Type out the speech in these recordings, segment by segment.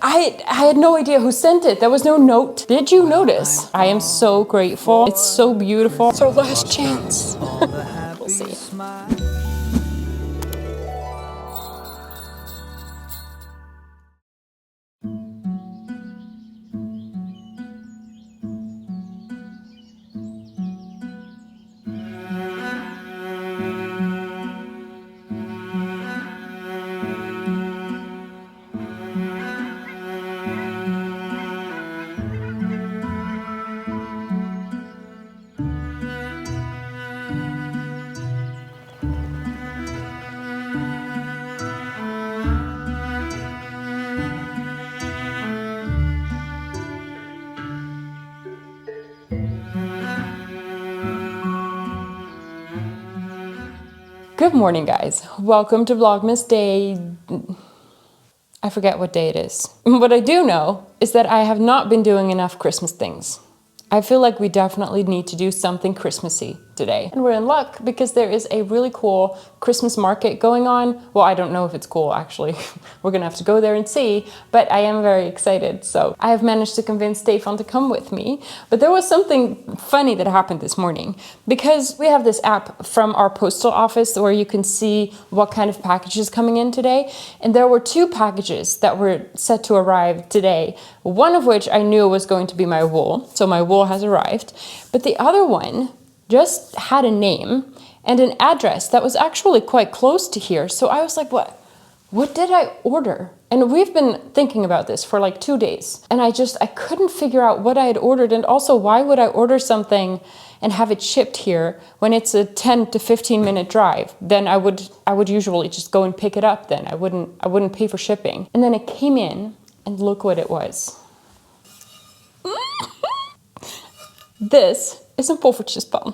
I had no idea who sent it. There was no note. Did you notice? I am so grateful. It's so beautiful. It's our last chance. We'll see. Good morning, guys. Welcome to Vlogmas day... I forget what day it is. What I do know is that I have not been doing enough Christmas things. I feel like we definitely need to do something Christmassy today. And we're in luck because there is a really cool Christmas market going on. Well, I don't know if it's cool, actually. We're gonna have to go there and see, but I am very excited. So I have managed to convince Stefan to come with me. But there was something funny that happened this morning because we have this app from our postal office where you can see what kind of packages coming in today. And there were 2 packages that were set to arrive today. One of which I knew was going to be my wool. So my wool has arrived. But the other one just had a name and an address that was actually quite close to here. So I was like, what did I order? And we've been thinking about this for like 2 days. And I couldn't figure out what I had ordered. And also, why would I order something and have it shipped here when it's a 10 to 15 minute drive? Then I would usually just go and pick it up then. I wouldn't pay for shipping. And then it came in and look what it was. This is a Poffertjes pan.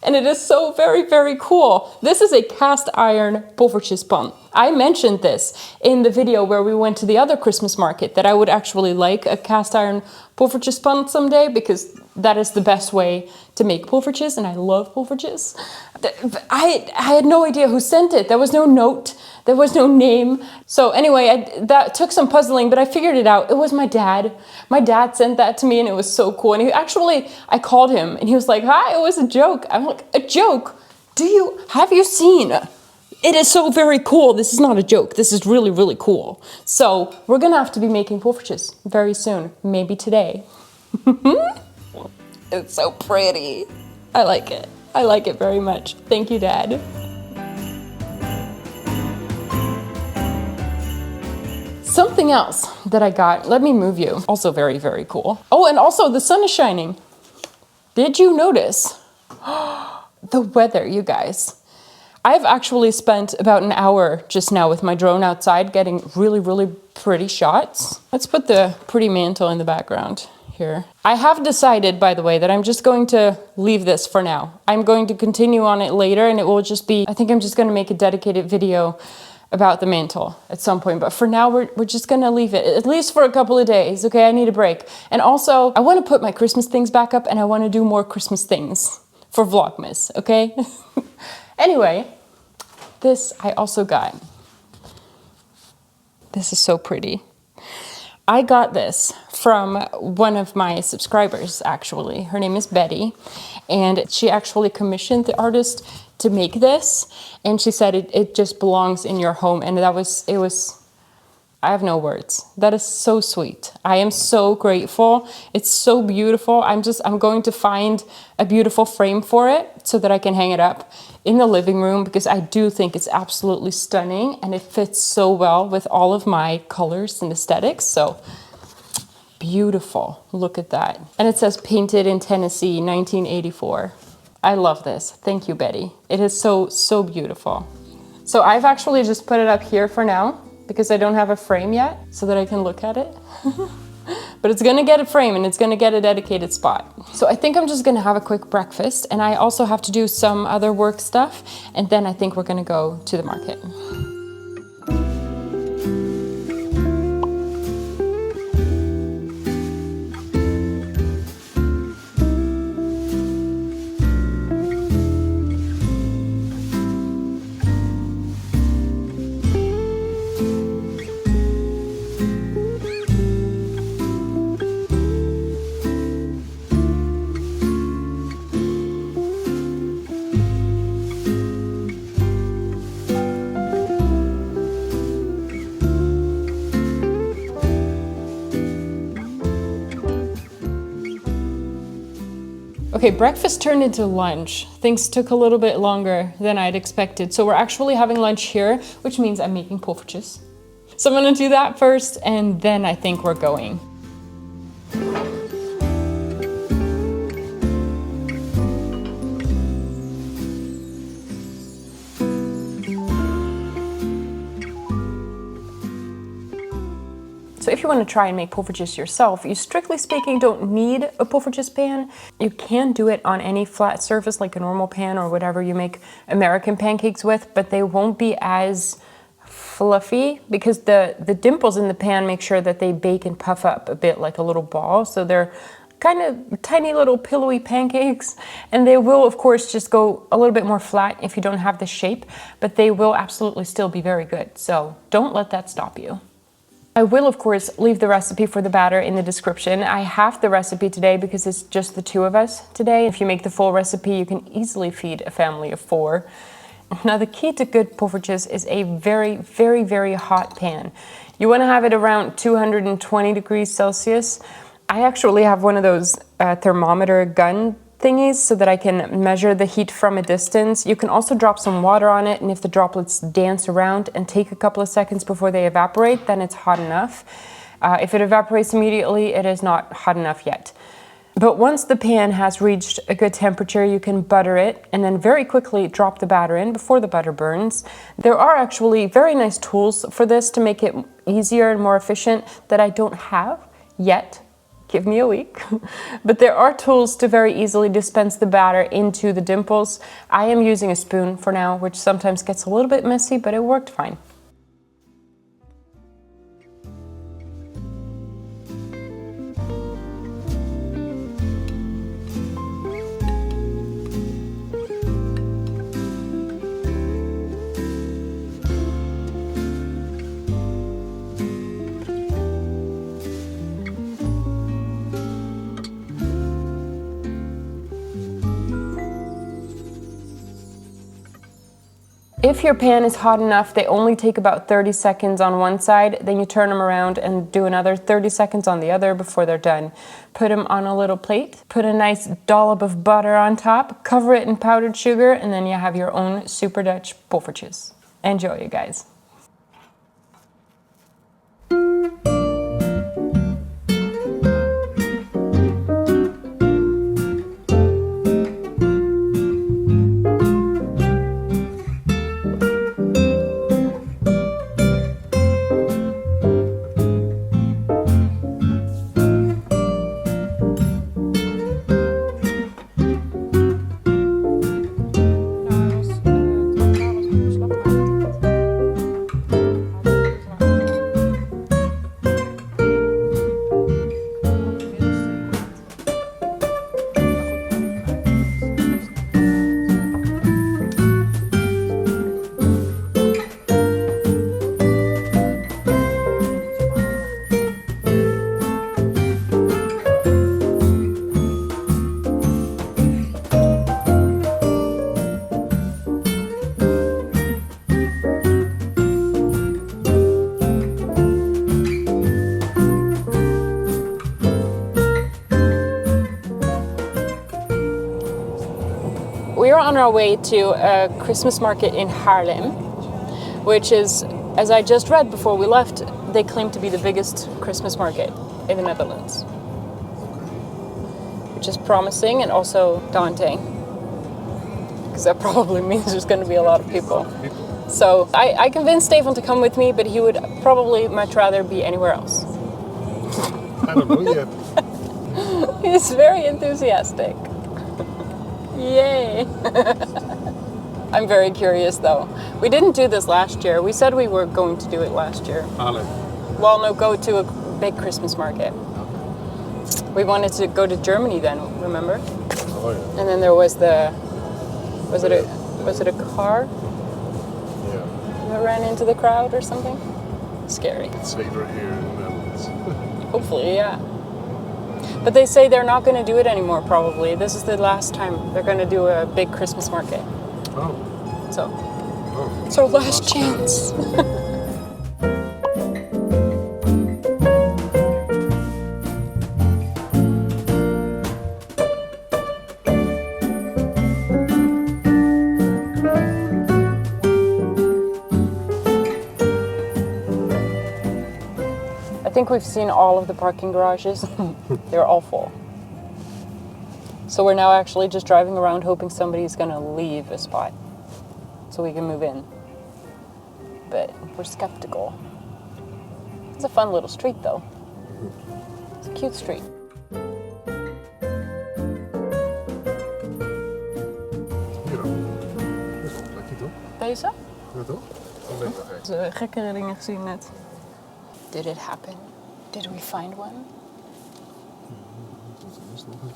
And it is so very, very cool. This is a cast iron Poffertjes pan. I mentioned this in the video where we went to the other Christmas market, that I would actually like a cast iron Poffertjes pan someday because that is the best way to make Poffertjes, and I love Poffertjes. I had no idea who sent it. There was no note. There was no name. So anyway, that took some puzzling, but I figured it out. It was my dad. My dad sent that to me and it was so cool. And I called him and he was like, hi, it was a joke. I'm like, a joke? Have you seen? It is so very cool. This is not a joke. This is really, really cool. So we're gonna have to be making Poffertjes very soon. Maybe today. It's so pretty. I like it. I like it very much. Thank you, Dad. Something else that I got, let me move you. Also very, very cool. Oh, and also the sun is shining. Did you notice? The weather, you guys. I've actually spent about an hour just now with my drone outside getting really, really pretty shots. Let's put the pretty mantle in the background here. I have decided, by the way, that I'm just going to leave this for now. I'm going to continue on it later and it will just be, I think I'm just going to make a dedicated video about the mantle at some point. But for now, we're just going to leave it, at least for a couple of days. Okay, I need a break. And also, I want to put my Christmas things back up and I want to do more Christmas things for Vlogmas, okay? Anyway, this I also got. This is so pretty. I got this from one of my subscribers, actually. Her name is Betty, and she actually commissioned the artist to make this, and she said it just belongs in your home, and it was, I have no words. That is so sweet. I am so grateful. It's so beautiful. I'm going to find a beautiful frame for it so that I can hang it up in the living room because I do think it's absolutely stunning and it fits so well with all of my colors and aesthetics. So beautiful. Look at that. And it says painted in Tennessee, 1984. I love this. Thank you, Betty. It is so, so beautiful. So I've actually just put it up here for now because I don't have a frame yet so that I can look at it. But it's gonna get a frame and it's gonna get a dedicated spot. So I think I'm just gonna have a quick breakfast, and I also have to do some other work stuff, and then I think we're gonna go to the market. Okay, breakfast turned into lunch. Things took a little bit longer than I'd expected. So we're actually having lunch here, which means I'm making poffertjes. So I'm gonna do that first, and then I think we're going. So if you want to try and make poffertjes yourself, you strictly speaking don't need a poffertjes pan. You can do it on any flat surface like a normal pan or whatever you make American pancakes with, but they won't be as fluffy because the dimples in the pan make sure that they bake and puff up a bit like a little ball. So they're kind of tiny little pillowy pancakes, and they will of course just go a little bit more flat if you don't have the shape, but they will absolutely still be very good. So don't let that stop you. I will, of course, leave the recipe for the batter in the description. I have the recipe today because it's just the two of us today. If you make the full recipe, you can easily feed a family of 4. Now, the key to good poffertjes is a very, very, very hot pan. You want to have it around 220 degrees Celsius. I actually have one of those thermometer gun thingies so that I can measure the heat from a distance. You can also drop some water on it, and if the droplets dance around and take a couple of seconds before they evaporate, then it's hot enough. If it evaporates immediately, it is not hot enough yet. But once the pan has reached a good temperature, you can butter it and then very quickly drop the batter in before the butter burns. There are actually very nice tools for this to make it easier and more efficient that I don't have yet. Give me a week. But there are tools to very easily dispense the batter into the dimples. I am using a spoon for now, which sometimes gets a little bit messy, but it worked fine. If your pan is hot enough, they only take about 30 seconds on one side, then you turn them around and do another 30 seconds on the other before they're done. Put them on a little plate, put a nice dollop of butter on top, cover it in powdered sugar, and then you have your own super Dutch poffertjes. Enjoy, you guys. We are on our way to a Christmas market in Haarlem, which is, as I just read before we left, they claim to be the biggest Christmas market in the Netherlands. Which is promising and also daunting, because that probably means there's going to be a lot of people. So I convinced Stefan to come with me, but he would probably much rather be anywhere else. I don't know yet. He's very enthusiastic. Yay! I'm very curious though. We didn't do this last year. We said we were going to do it last year. Well, no, go to a big Christmas market. We wanted to go to Germany then, remember? Oh yeah. And then there was the, was it a car Yeah. that ran into the crowd or something? Scary. It's safer here in the Netherlands. Hopefully, yeah. But they say they're not going to do it anymore, probably. This is the last time they're going to do a big Christmas market. Oh. So, Oh. it's our last chance. I think we've seen all of the parking garages. They're all full. So we're now actually just driving around hoping somebody's gonna leave a spot so we can move in. But we're skeptical. It's a fun little street though. It's a cute street. Hier dan. Dit is wel een plekje toch? Deze? Ja toch? Een beetje gek. De gekkere dingen gezien net. Did it happen? Did we find one?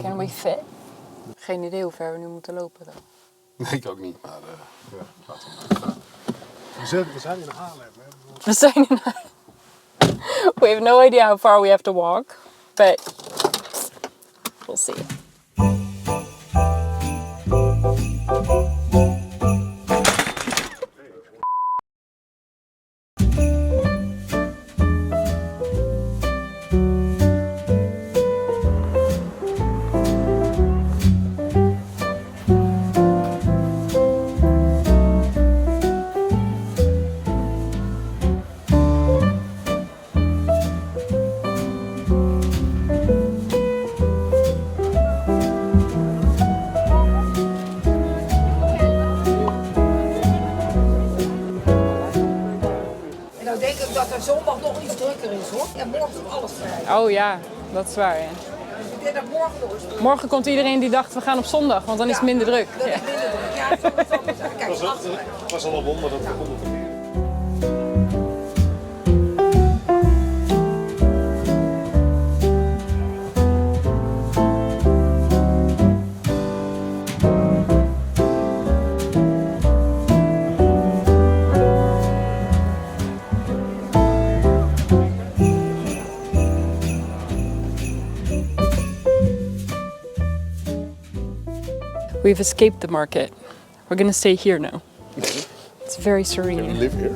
Can we fit? Geen idee hoe ver we nu moeten lopen dan. Nee, ik ook niet. Maar ja, laten we maar. We zijn in Haarlem. Hè? We zijn in... We have no idea how far we have to walk, but we'll see. Nou denk ik dat er zondag nog iets drukker is hoor. En morgen is alles vrij. Oh ja, dat is waar. Ja. Ik denk dat morgen nog eens druk. Morgen komt iedereen die dacht we gaan op zondag, want dan is het minder druk. Dat is minder druk. Ja, zo zal het zijn. Kijk, Het was al een wonder dat het kon verkeer. We've escaped the market. We're gonna stay here now. It's very serene. Live here.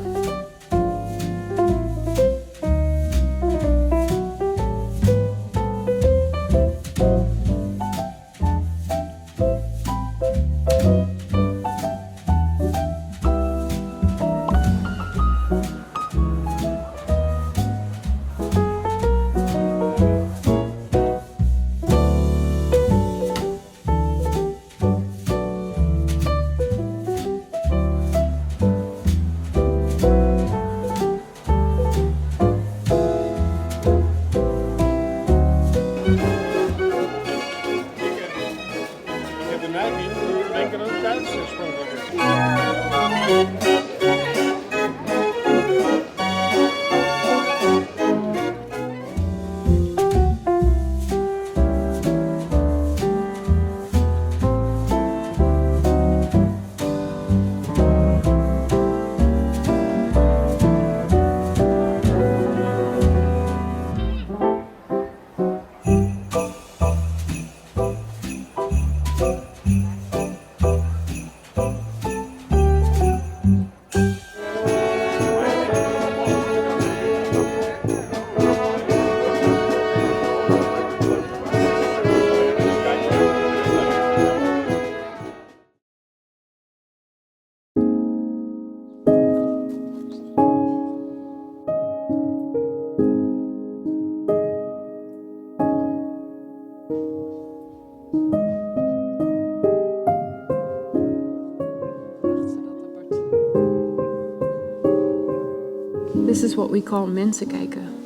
This is what we call mensen kijken.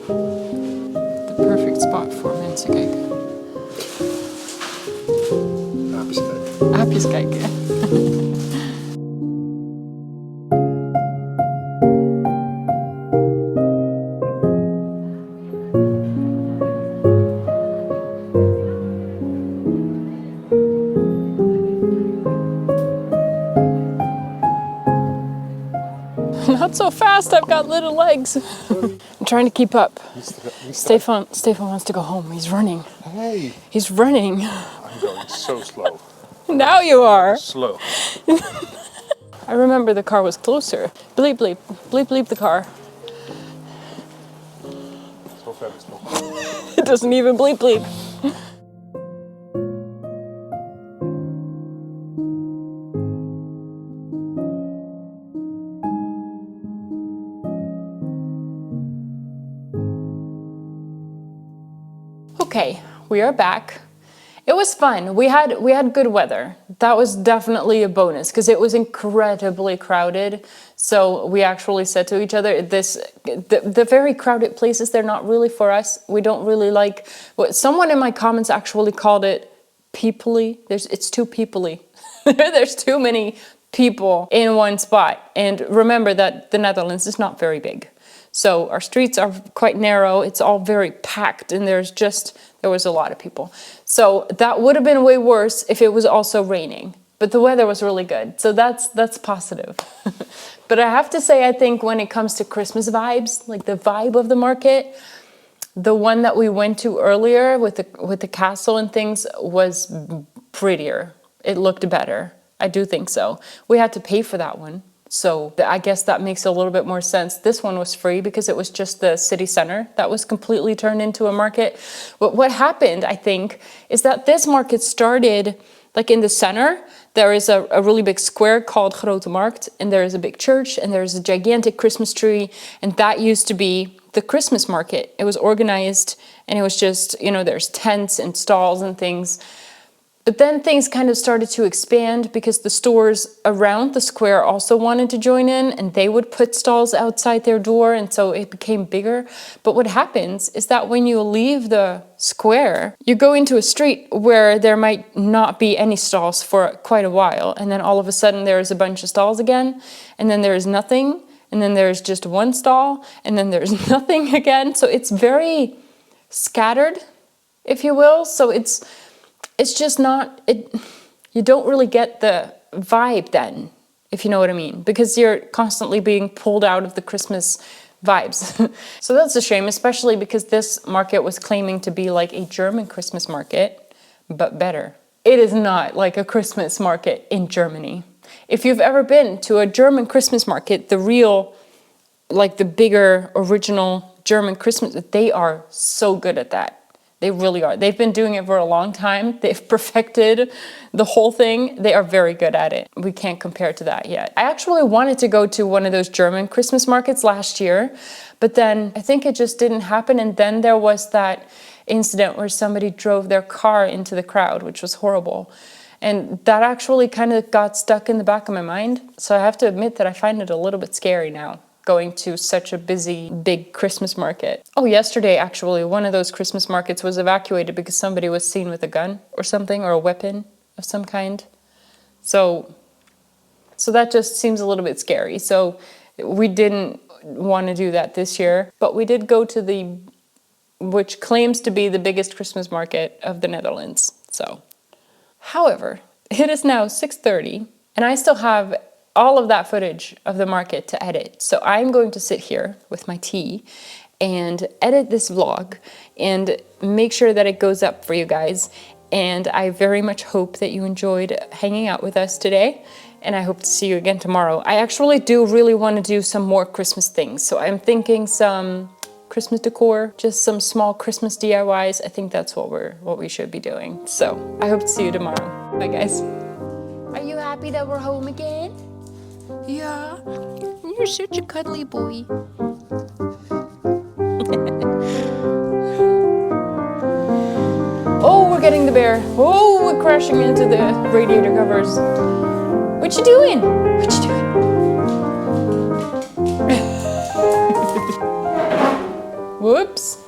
The perfect spot for mensen kijken. Aapjes kijken. Aapjes kijken. Not so fast, I've got little legs. I'm trying to keep up. Stefan wants to go home. He's running. Hey, He's running. I'm going so slow. Now you are. Slow. I remember the car was closer. Bleep, bleep. Bleep, bleep the car. Zo ver is het nog. It doesn't even bleep, bleep. Okay, we are back. It was fun. We had good weather. That was definitely a bonus because it was incredibly crowded. So we actually said to each other, the very crowded places, they're not really for us. We don't really like what someone in my comments actually called it peoply. It's too peoply. There's too many people in one spot. And remember that the Netherlands is not very big. So our streets are quite narrow. It's all very packed and there was a lot of people. So that would have been way worse if it was also raining. But the weather was really good. So that's positive. But I have to say, I think when it comes to Christmas vibes, like the vibe of the market, the one that we went to earlier with the castle and things was prettier. It looked better. I do think so. We had to pay for that one. So I guess that makes a little bit more sense. This one was free because it was just the city center that was completely turned into a market. But what happened, I think, is that this market started like in the center. There is a really big square called Grote Markt, and there is a big church, and there's a gigantic Christmas tree, and that used to be the Christmas market. It was organized, and it was just, there's tents and stalls and things. But then things kind of started to expand because the stores around the square also wanted to join in and they would put stalls outside their door, and so it became bigger. But what happens is that when you leave the square, you go into a street where there might not be any stalls for quite a while, and then all of a sudden there is a bunch of stalls again, and then there is nothing, and then there's just one stall, and then there's nothing again. So it's very scattered, if you will. So it's just not, you don't really get the vibe then, if you know what I mean, because you're constantly being pulled out of the Christmas vibes. So that's a shame, especially because this market was claiming to be like a German Christmas market, but better. It is not like a Christmas market in Germany. If you've ever been to a German Christmas market, the real, like the bigger original German Christmas, they are so good at that. They really are. They've been doing it for a long time. They've perfected the whole thing. They are very good at it. We can't compare to that yet. I actually wanted to go to one of those German Christmas markets last year, but then I think it just didn't happen. And then there was that incident where somebody drove their car into the crowd, which was horrible. And that actually kind of got stuck in the back of my mind. So I have to admit that I find it a little bit scary now, going to such a busy, big Christmas market. Oh, yesterday, actually, one of those Christmas markets was evacuated because somebody was seen with a gun or something, or a weapon of some kind. So that just seems a little bit scary. So we didn't want to do that this year, but we did go to which claims to be the biggest Christmas market of the Netherlands. So, however, it is now 6:30, and I still have all of that footage of the market to edit. So I'm going to sit here with my tea and edit this vlog and make sure that it goes up for you guys. And I very much hope that you enjoyed hanging out with us today. And I hope to see you again tomorrow. I actually do really want to do some more Christmas things. So I'm thinking some Christmas decor, just some small Christmas DIYs. I think that's what we should be doing. So I hope to see you tomorrow. Bye guys. Are you happy that we're home again? Yeah, you're such a cuddly boy. Oh, we're getting the bear. Oh, we're crashing into the radiator covers. What you doing? What you doing? Whoops.